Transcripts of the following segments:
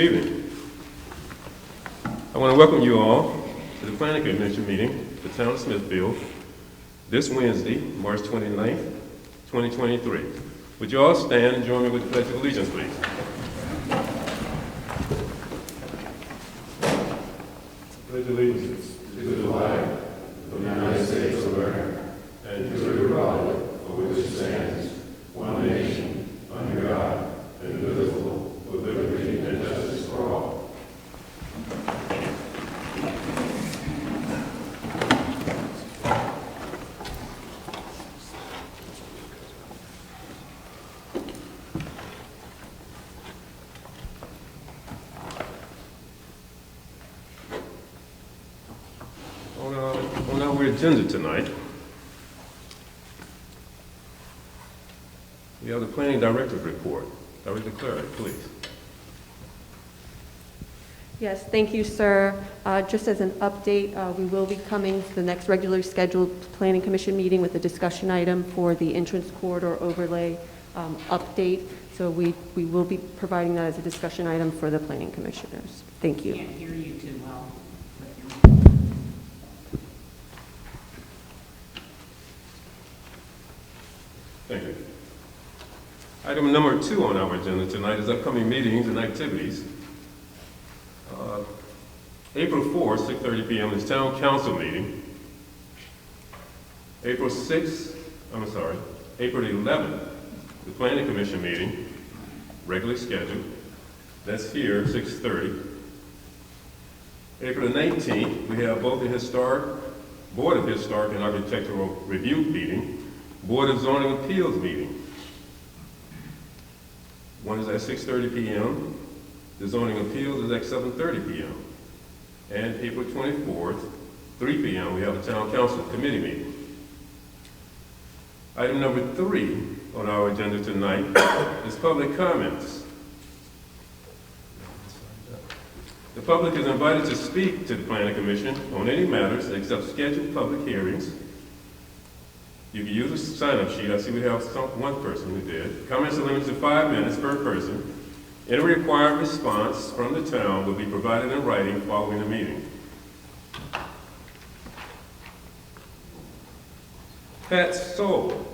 evening. I want to welcome you all to the Planning Commission meeting for the town of Smithfield this Wednesday, March 29th, 2023. Would you all stand and join me with the Pledge of Allegiance, please? Pledge allegiance to the flag of the United States of America and to the republic for which it stands, one nation, under God, indivisible, with liberty and justice for all. On our agenda tonight, we have the Planning Director's report. Director Clary, please. Yes, thank you, sir. Just as an update, we will be coming to the next regularly scheduled Planning Commission meeting with a discussion item for the entrance corridor overlay update. So we will be providing that as a discussion item for the Planning Commissioners. Thank you. I can't hear you too well. Thank you. Item number 2 on our agenda tonight is upcoming meetings and activities. April 4th, 6:30 p.m. is Town Council meeting. April 11th, the Planning Commission meeting, regularly scheduled. That's here, 6:30. April 19th, we have both the Board of Historic and Architectural Review meeting, Board of Zoning Appeals meeting. One is at 6:30 p.m. The Zoning Appeals is at 7:30 p.m. And April 24th, 3 p.m., we have a Town Council Committee meeting. Item number 3 on our agenda tonight is public comments. The public is invited to speak to the Planning Commission on any matters except scheduled public hearings. You can use a sign-up sheet. I see we have one person who did. Comments are limited to 5 minutes per person. Any required response from the town will be provided in writing following the meeting. Pat Soul.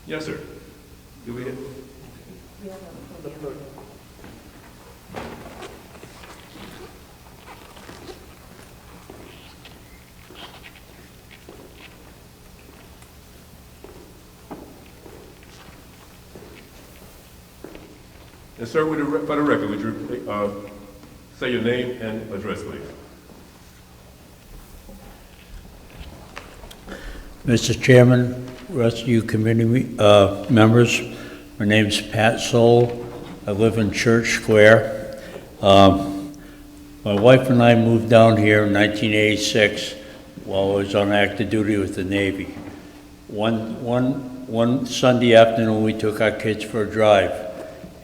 Yes, sir. Do we have? And sir, for the record, would you say your name and address, please? Mr. Chairman, Rescue Committee members, my name is Pat Soul. I live in Church Square. My wife and I moved down here in 1986 while I was on active duty with the Navy. One Sunday afternoon, we took our kids for a drive.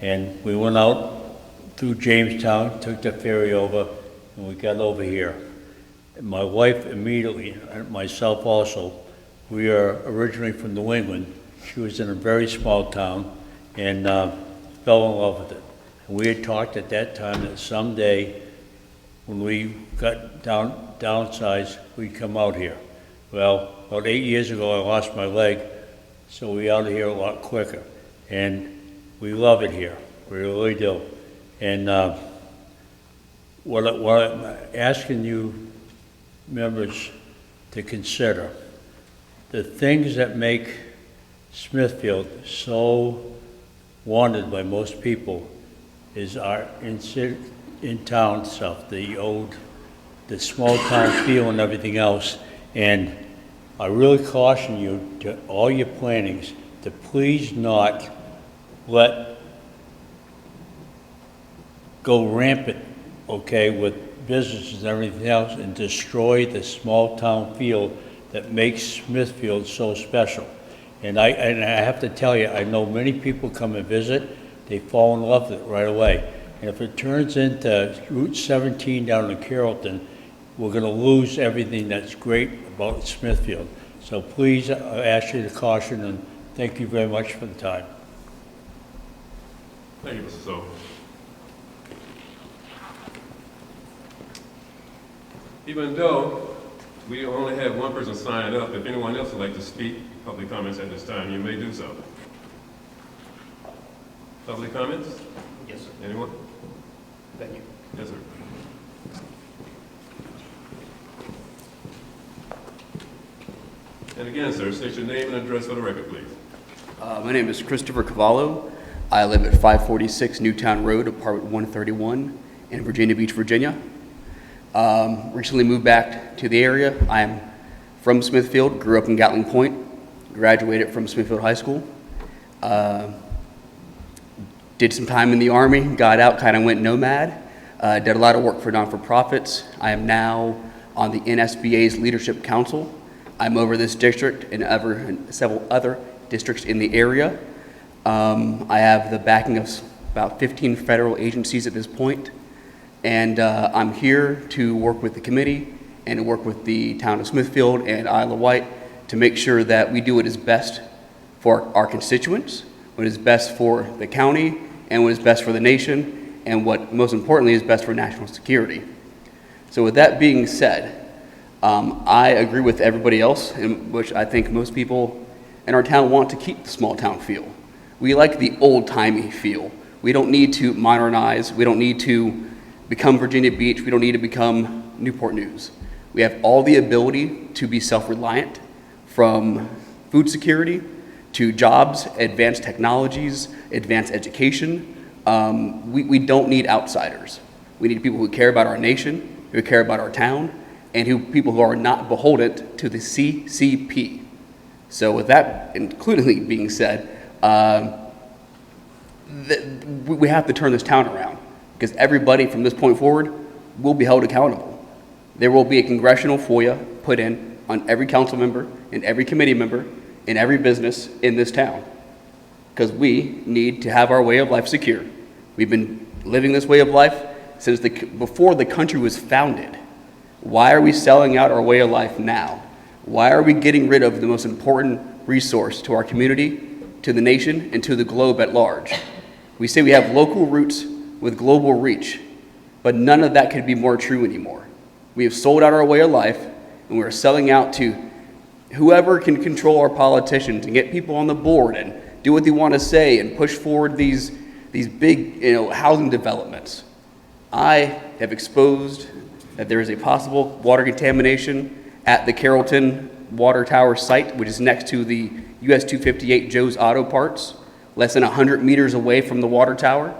And we went out through Jamestown, took the ferry over, and we got over here. And my wife immediately, and myself also, we are originally from New England. She was in a very small town and fell in love with it. And we had talked at that time that someday when we got downsized, we'd come out here. Well, about 8 years ago, I lost my leg, so we out of here a lot quicker. And we love it here, we really do. And what I'm asking you members to consider, the things that make Smithfield so wanted by most people is our in-town stuff, the small town feel and everything else. And I really caution you to all your plannings to please not let go rampant, okay, with businesses and everything else and destroy the small town feel that makes Smithfield so special. And I have to tell you, I know many people come and visit, they fall in love with it right away. And if it turns into Route 17 down in Carrollton, we're gonna lose everything that's great about Smithfield. So please, I ask you to caution, and thank you very much for the time. Thank you, Mr. So. Even though we only have one person signed up, if anyone else would like to speak, public comments at this time, you may do so. Public comments? Yes, sir. Anyone? Thank you. Yes, sir. And again, sir, state your name and address for the record, please. My name is Christopher Cavallo. I live at 546 Newtown Road, apartment 131 in Virginia Beach, Virginia. Recently moved back to the area. I'm from Smithfield, grew up in Gatling Point, graduated from Smithfield High School. Did some time in the Army, got out, kind of went nomad. Did a lot of work for non-for-profits. I am now on the NSBA's Leadership Council. I'm over this district and several other districts in the area. I have the backing of about 15 federal agencies at this point, and I'm here to work with the committee and to work with the town of Smithfield and Isle of Wight to make sure that we do what is best for our constituents, what is best for the county, and what is best for the nation, and what most importantly is best for national security. So with that being said, I agree with everybody else, in which I think most people in our town want to keep the small town feel. We like the old-timey feel. We don't need to modernize. We don't need to become Virginia Beach. We don't need to become Newport News. We have all the ability to be self-reliant, from food security to jobs, advanced technologies, advanced education. We don't need outsiders. We need people who care about our nation, who care about our town, and people who are not beholden to the CCP. So with that including being said, we have to turn this town around, because everybody from this point forward will be held accountable. There will be a congressional FOIA put in on every council member and every committee member in every business in this town, because we need to have our way of life secure. We've been living this way of life since before the country was founded. Why are we selling out our way of life now? Why are we getting rid of the most important resource to our community, to the nation, and to the globe at large? We say we have local roots with global reach, but none of that could be more true anymore. We have sold out our way of life, and we're selling out to whoever can control our politicians and get people on the board and do what they want to say and push forward these big housing developments. I have exposed that there is a possible water contamination at the Carrollton Water Tower site, which is next to the US 258 Joe's Auto Parts, less than 100 meters away from the water tower.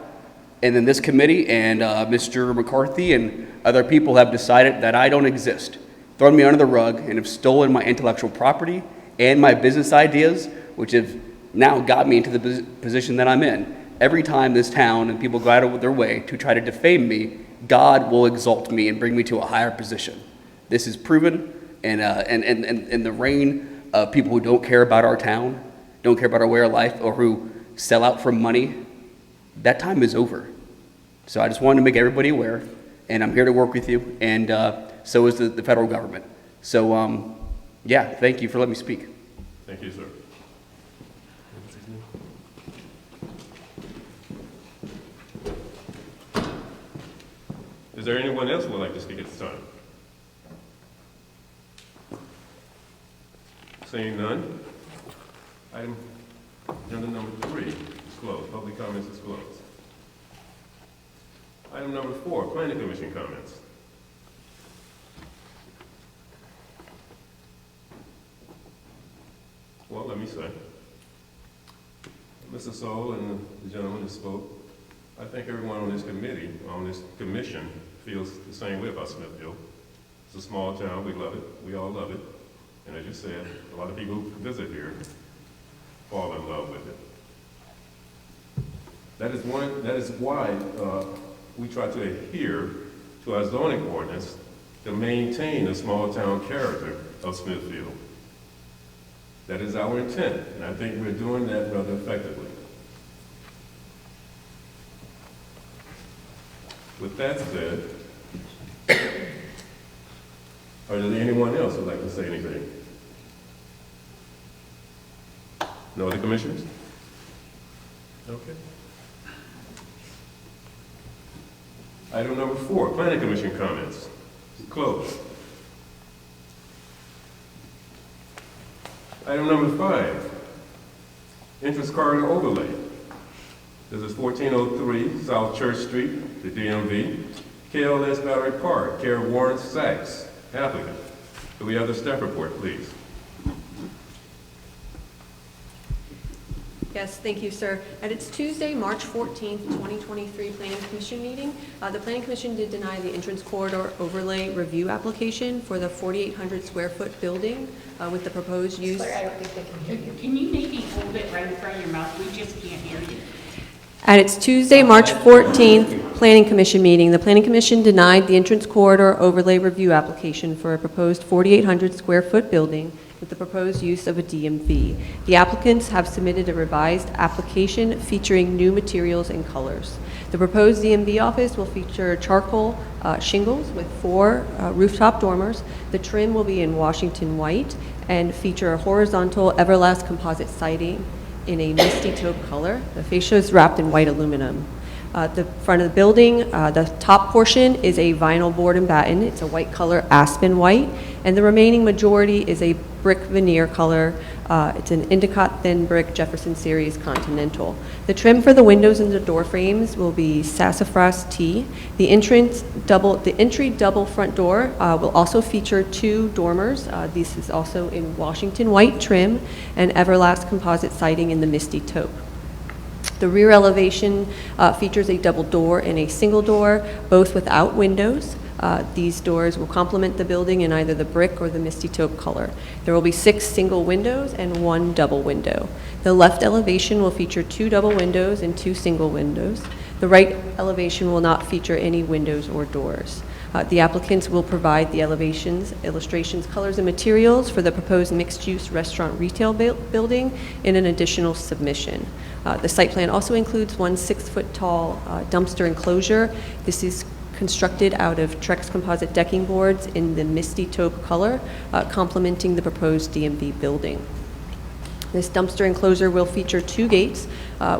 And then this committee and Mr. McCarthy and other people have decided that I don't exist, thrown me under the rug, and have stolen my intellectual property and my business ideas, which have now got me into the position that I'm in. Every time this town and people go out of their way to try to defame me, God will exalt me and bring me to a higher position. This is proven, and the reign of people who don't care about our town, don't care about our way of life, or who sell out for money, that time is over. So I just wanted to make everybody aware, and I'm here to work with you, and so is the federal government. So yeah, thank you for letting me speak. Thank you, sir. Is there anyone else who would like to speak at this time? Seeing none, item agenda number 3 is closed. Public comments is closed. Item number 4, planning commission comments. Well, let me say, Mr. Soul and the gentleman who spoke, I think everyone on this committee, on this commission, feels the same way about Smithfield. It's a small town, we love it, we all love it. And as you said, a lot of people who visit here fall in love with it. That is why we try to adhere to our zoning ordinance to maintain the small town character of Smithfield. That is our intent, and I think we're doing that rather effectively. With that said, are there anyone else who would like to say anything? No other commissioners? Okay. Item number 4, planning commission comments. Closed. Item number 5, entrance corridor overlay. This is 1403 South Church Street, the DMV. KLS Battery Park, care of Warren Sachs, applicant. Do we have the staff report, please? Yes, thank you, sir. At its Tuesday, March 14th, 2023 Planning Commission meeting, the Planning Commission did deny the entrance corridor overlay review application for the 4,800 square foot building with the proposed use. Claire, I don't think they can hear you. Can you maybe hold it right in front of your mouth? We just can't hear you. At its Tuesday, March 14th Planning Commission meeting, the Planning Commission denied the entrance corridor overlay review application for a proposed 4,800 square foot building with the proposed use of a DMV. The applicants have submitted a revised application featuring new materials and colors. The proposed DMV office will feature charcoal shingles with 4 rooftop dormers. The trim will be in Washington white and feature a horizontal Everlast composite siding in a misty taupe color. The fascia is wrapped in white aluminum. The front of the building, the top portion is a vinyl board and batten. It's a white color, aspen white, and the remaining majority is a brick veneer color. It's an Endicott thin brick Jefferson Series Continental. The trim for the windows and the door frames will be sassafras tea. The entry double front door will also feature 2 dormers. This is also in Washington white trim and Everlast composite siding in the misty taupe. The rear elevation features a double door and a single door, both without windows. These doors will complement the building in either the brick or the misty taupe color. There will be 6 single windows and 1 double window. The left elevation will feature 2 double windows and 2 single windows. The right elevation will not feature any windows or doors. The applicants will provide the elevations, illustrations, colors, and materials for the proposed mixed-use restaurant retail building in an additional submission. The site plan also includes 1 6-foot-tall dumpster enclosure. This is constructed out of Trex composite decking boards in the misty taupe color, complementing the proposed DMV building. This dumpster enclosure will feature 2 gates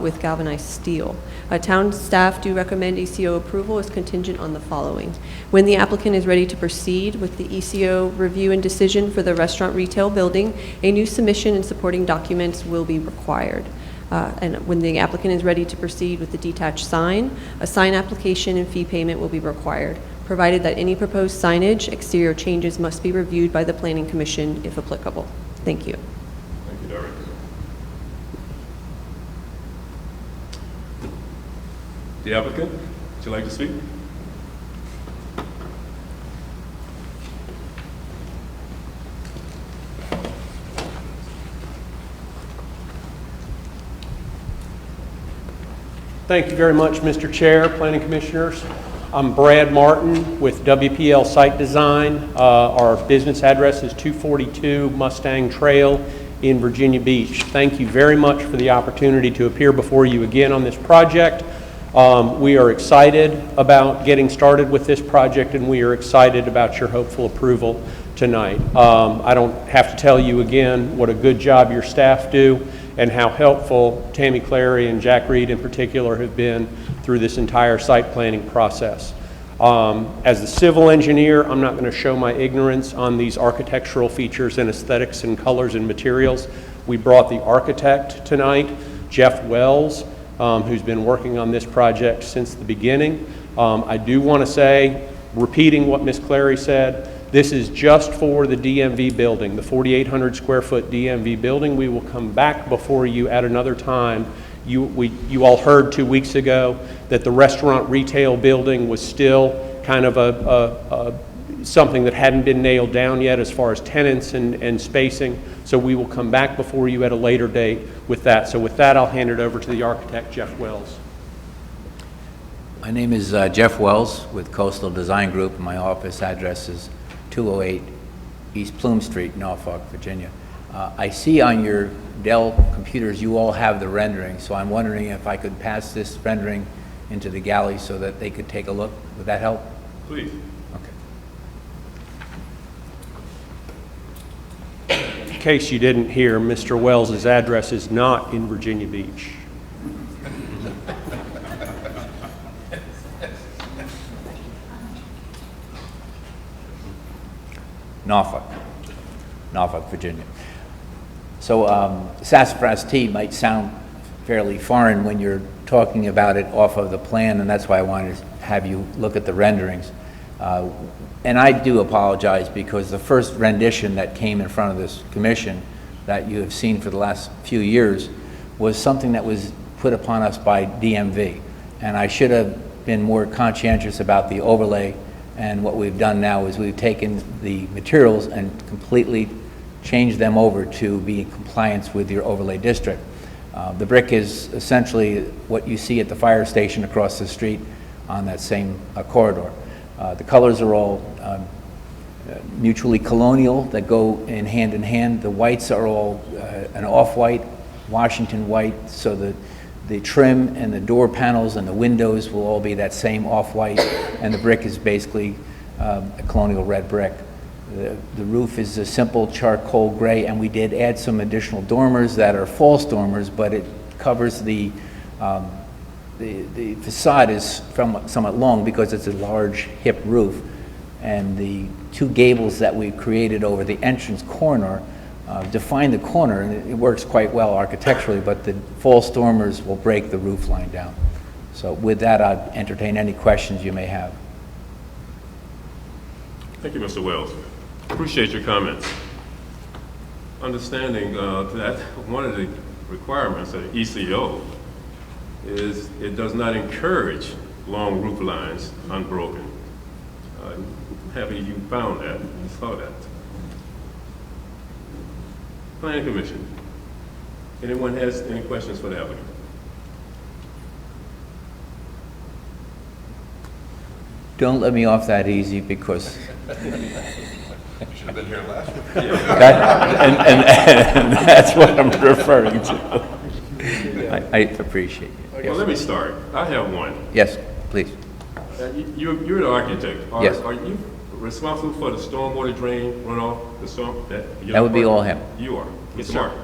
with galvanized steel. Town staff do recommend ECO approval as contingent on the following. When the applicant is ready to proceed with the ECO review and decision for the restaurant retail building, a new submission and supporting documents will be required. And when the applicant is ready to proceed with the detached sign, a sign application and fee payment will be required, provided that any proposed signage exterior changes must be reviewed by the Planning Commission if applicable. Thank you. Thank you, Director. The applicant, would you like to speak? Thank you very much, Mr. Chair, Planning Commissioners. I'm Brad Martin with WPL Site Design. Our business address is 242 Mustang Trail in Virginia Beach. Thank you very much for the opportunity to appear before you again on this project. We are excited about getting started with this project, and we are excited about your hopeful approval tonight. I don't have to tell you again what a good job your staff do and how helpful Tammy Clary and Jack Reed in particular have been through this entire site planning process. As the civil engineer, I'm not going to show my ignorance on these architectural features and aesthetics and colors and materials. We brought the architect tonight, Jeff Wells, who's been working on this project since the beginning. I do want to say, repeating what Ms. Clary said, this is just for the DMV building, the 4,800 square foot DMV building. We will come back before you at another time. You all heard 2 weeks ago that the restaurant retail building was still kind of something that hadn't been nailed down yet as far as tenants and spacing. So we will come back before you at a later date with that. So with that, I'll hand it over to the architect, Jeff Wells. My name is Jeff Wells with Coastal Design Group, and my office address is 208 East Plume Street, Norfolk, Virginia. I see on your Dell computers you all have the rendering, so I'm wondering if I could pass this rendering into the galley so that they could take a look. Would that help? Please. In case you didn't hear, Mr. Wells' address is not in Virginia Beach. Norfolk, Virginia. So sassafras tea might sound fairly foreign when you're talking about it off of the plan, and that's why I wanted to have you look at the renderings. And I do apologize because the first rendition that came in front of this commission that you have seen for the last few years was something that was put upon us by DMV. And I should have been more conscientious about the overlay, and what we've done now is we've taken the materials and completely changed them over to be in compliance with your overlay district. The brick is essentially what you see at the fire station across the street on that same corridor. The colors are all mutually colonial that go in hand. The whites are all an off-white, Washington white, so the trim and the door panels and the windows will all be that same off-white, and the brick is basically a colonial red brick. The roof is a simple charcoal gray, and we did add some additional dormers that are false dormers, but it covers the facade is somewhat long because it's a large hip roof, and the two gables that we've created over the entrance corner define the corner, and it works quite well architecturally, but the false dormers will break the roof line down. So with that, I'd entertain any questions you may have. Thank you, Mr. Wells. Appreciate your comments. Understanding that one of the requirements of the ECO is it does not encourage long roof lines unbroken. I'm happy you found that, you saw that. Planning Commission. Anyone has any questions for the applicant? Don't let me off that easy because Should have been here last week. and that's what I'm referring to. I appreciate it. Well, let me start. I have one. Yes, please. You're the architect. Yes. Are you responsible for the stormwater drain runoff, the storm? That would be all him. You are? Yes, Mr. sir. Martin?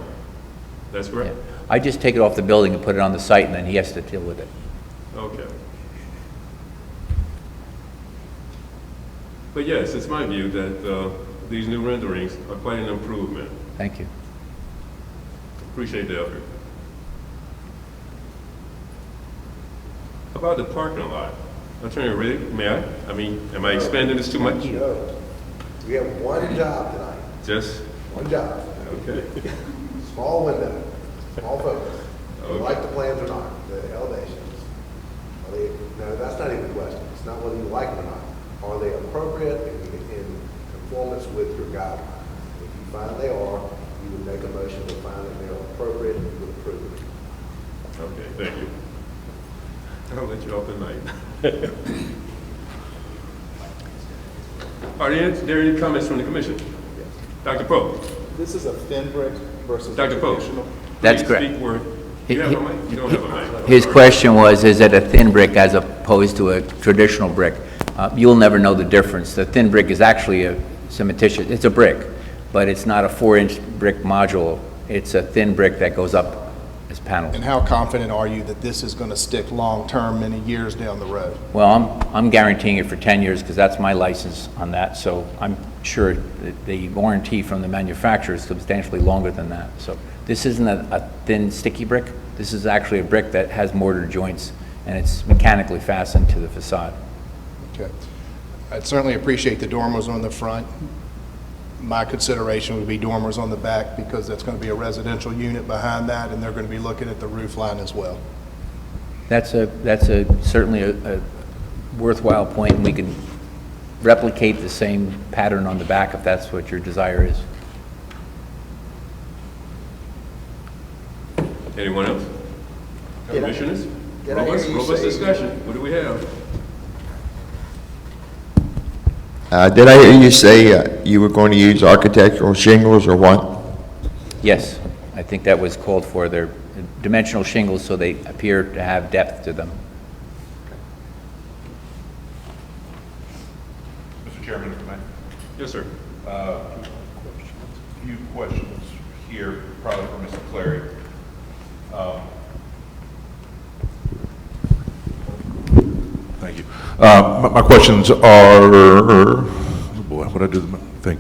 That's Yeah. correct? I just take it off the building and put it on the site, and then he has to deal with it. Okay. But yes, it's my view that these new renderings are quite an improvement. Thank you. Appreciate the effort. About the parking lot, Attorney Riddick, may I? I mean, am I expanding this too much? No. We have one job tonight, Just, one job. okay. Small window, small focus. Do you Okay. like the plans or not, the elevations? Are they, no, that's not even the question. It's not whether you like them or not. Are they appropriate and in conformance with your guidelines? If you find they are, you would make a motion to find that they are appropriate and you would approve it. Okay, thank you. I'll let you off tonight. Are there any comments from the commission? Dr. Poe? This is a thin brick versus Dr. Poe? traditional. That's Please correct. speak word. You have a mic? You don't have a mic. His question was, is it a thin brick as opposed to a traditional brick? You'll never know the difference. The thin brick is actually a cementitious, it's a brick, but it's not a 4-inch brick module. It's a thin brick that goes up as panels. And how confident are you that this is going to stick long-term many years down the road? Well, I'm guaranteeing it for 10 years because that's my license on that, so I'm sure that the warranty from the manufacturer is substantially longer than that. So this isn't a thin, sticky brick. This is actually a brick that has mortar joints, and it's mechanically fastened to the facade. Okay. I'd certainly appreciate the dormers on the front. My consideration would be dormers on the back because that's going to be a residential unit behind that, and they're going to be looking at the roof line as well. That's certainly a worthwhile point, and we can replicate the same pattern on the back if that's what your desire is. Anyone else? Commissioners? Did I hear you Robust say- discussion. What do we have? Did I hear you say you were going to use architectural shingles or what? Yes, I think that was called for. They're dimensional shingles, so they appear to have depth to them. Mr. Chairman, if I may. Yes, sir. A few questions here, probably for Mr. Clary. Thank you. My questions are, oh boy, what did I do the thing?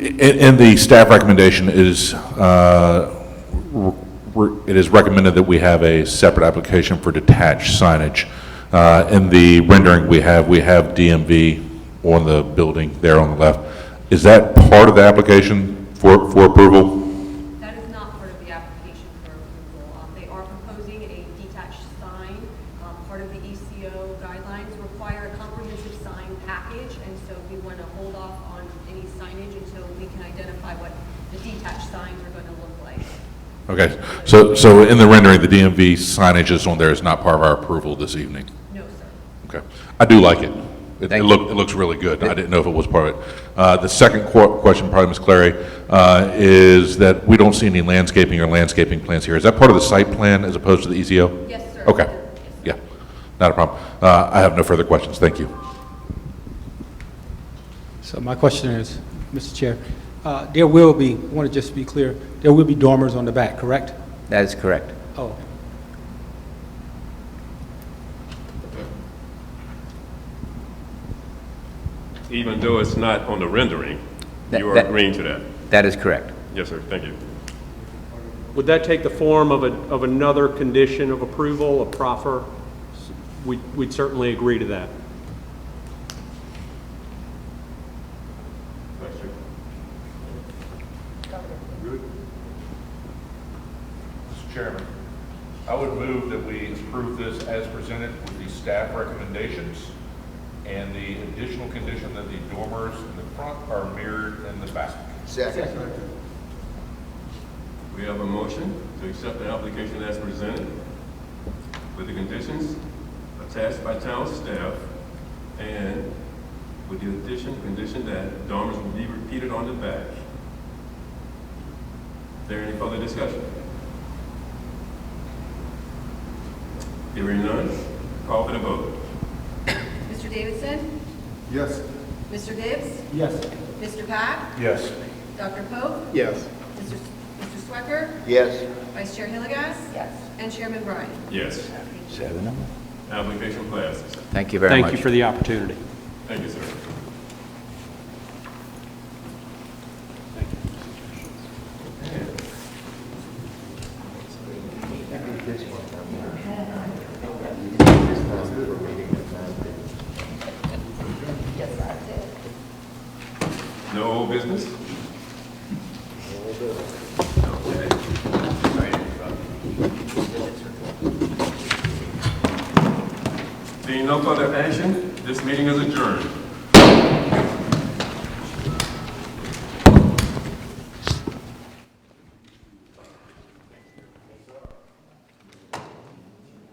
in the staff recommendation is, it is recommended that we have a separate application for detached signage. In the rendering we have DMV on the building there on the left. Is that part of the application for approval? That is not part of the application for approval. They are proposing a detached sign. Part of the ECO guidelines require a comprehensive sign package, and so we want to hold off on any signage until we can identify what the detached signs are going to look like. Okay, so in the rendering, the DMV signage is on there is not part of our approval this evening? No, sir. Okay. I do like it. It Thank you. looks really good. I didn't know if it was part of it. The second question, probably Ms. Clary, is that we don't see any landscaping or landscaping plans here. Is that part of the site plan as opposed to the ECO? Yes, sir. Okay, yeah, not a problem. I have no further questions. Thank you. So my question is, Mr. Chair, there will be, I want to just be clear, there will be dormers on the back, correct? That is correct. Oh, Even though it's not on the rendering, you are That- agreeing to that? That is correct. Yes, sir, thank you. Would that take the form of another condition of approval, a proffer? We'd certainly agree to that. Mr. Chairman, I would move that we approve this as presented with the staff recommendations and the additional condition that the dormers in the front are mirrored in the back. Second. We have a motion to accept the application as presented with the conditions attached by town staff and with the condition that dormers will be repeated on the back. Is there any further discussion? Hearing none, call for the vote. Mr. Davidson? Yes. Mr. Gibbs? yes. Mr. Pack? Yes. Dr. Pope? Yes. Mr. Swecker? Yes. Vice Chair Hilligas? Yes. And Chairman Bryan? Yes, 7-0. application passes. Thank you very much. Thank you for the opportunity. Thank you, sir. No old business? Okay. Being no further action, this meeting is adjourned.